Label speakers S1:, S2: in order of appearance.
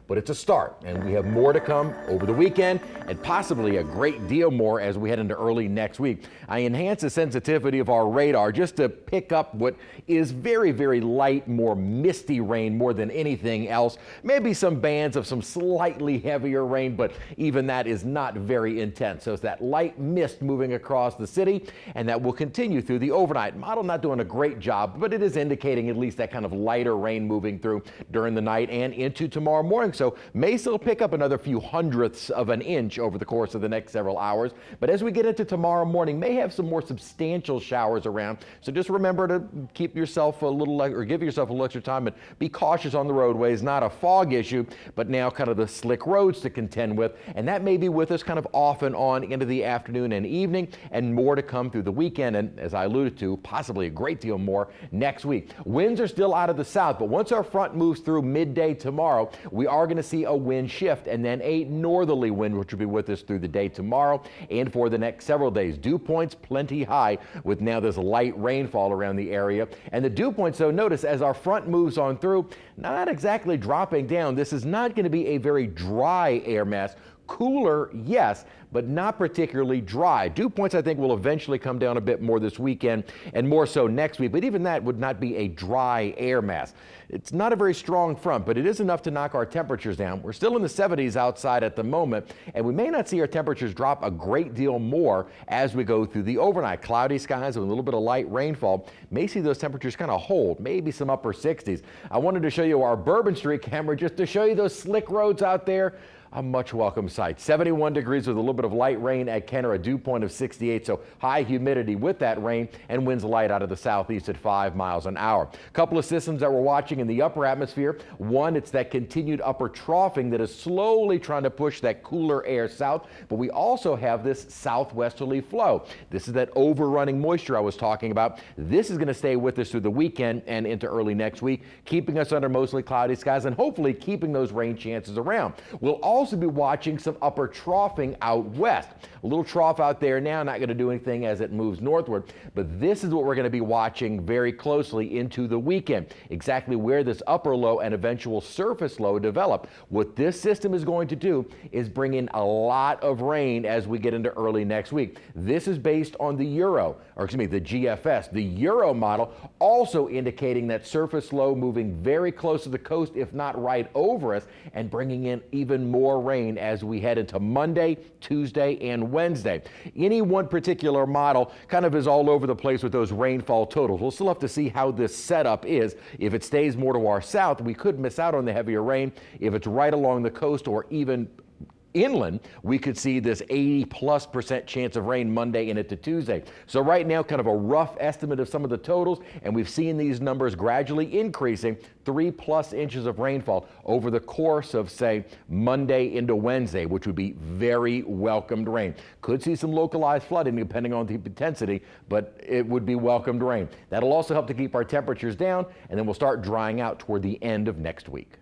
S1: but it's a start, and we have more to come over the weekend and possibly a great deal more as we head into early next week. I enhance the sensitivity of our radar just to pick up what is very, very light, more misty rain more than anything else. Maybe some bands of some slightly heavier rain, but even that is not very intense. So it's that light mist moving across the city, and that will continue through the overnight. Model not doing a great job, but it is indicating at least that kind of lighter rain moving through during the night and into tomorrow morning. So may still pick up another few hundredths of an inch over the course of the next several hours. But as we get into tomorrow morning, may have some more substantial showers around. So just remember to keep yourself a little, or give yourself a little extra time and be cautious on the roadways. Not a fog issue, but now kind of the slick roads to contend with. And that may be with us kind of off and on into the afternoon and evening, and more to come through the weekend. And as I alluded to, possibly a great deal more next week. Winds are still out of the south, but once our front moves through midday tomorrow, we are going to see a wind shift and then a northerly wind, which will be with us through the day tomorrow and for the next several days. Dew points plenty high with now this light rainfall around the area. And the dew points, though, notice as our front moves on through, not exactly dropping down. This is not going to be a very dry air mass. Cooler, yes, but not particularly dry. Dew points, I think, will eventually come down a bit more this weekend and more so next week, but even that would not be a dry air mass. It's not a very strong front, but it is enough to knock our temperatures down. We're still in the 70s outside at the moment, and we may not see our temperatures drop a great deal more as we go through the overnight. Cloudy skies with a little bit of light rainfall. May see those temperatures kind of hold, maybe some upper 60s. I wanted to show you our Bourbon Street camera just to show you those slick roads out there. A much welcome sight. 71 degrees with a little bit of light rain at Kenner, a dew point of 68, so high humidity with that rain, and winds light out of the southeast at 5 miles an hour. A couple of systems that we're watching in the upper atmosphere. One, it's that continued upper troughing that is slowly trying to push that cooler air south, but we also have this southwesterly flow. This is that overrunning moisture I was talking about. This is going to stay with us through the weekend and into early next week, keeping us under mostly cloudy skies and hopefully keeping those rain chances around. We'll also be watching some upper troughing out west. A little trough out there now, not going to do anything as it moves northward, but this is what we're going to be watching very closely into the weekend. Exactly where this upper low and eventual surface low develop. What this system is going to do is bring in a lot of rain as we get into early next week. This is based on the Euro, or excuse me, the GFS. The Euro model also indicating that surface low moving very close to the coast, if not right over us, and bringing in even more rain as we head into Monday, Tuesday, and Wednesday. Any one particular model kind of is all over the place with those rainfall totals. We'll still have to see how this setup is. If it stays more to our south, we could miss out on the heavier rain. If it's right along the coast or even inland, we could see this 80+% chance of rain Monday and into Tuesday. So right now, kind of a rough estimate of some of the totals, and we've seen these numbers gradually increasing, 3+ inches of rainfall over the course of, say, Monday into Wednesday, which would be very welcomed rain. Could see some localized flooding depending on the intensity, but it would be welcomed rain. That'll also help to keep our temperatures down, and then we'll start drying out toward the end of next week.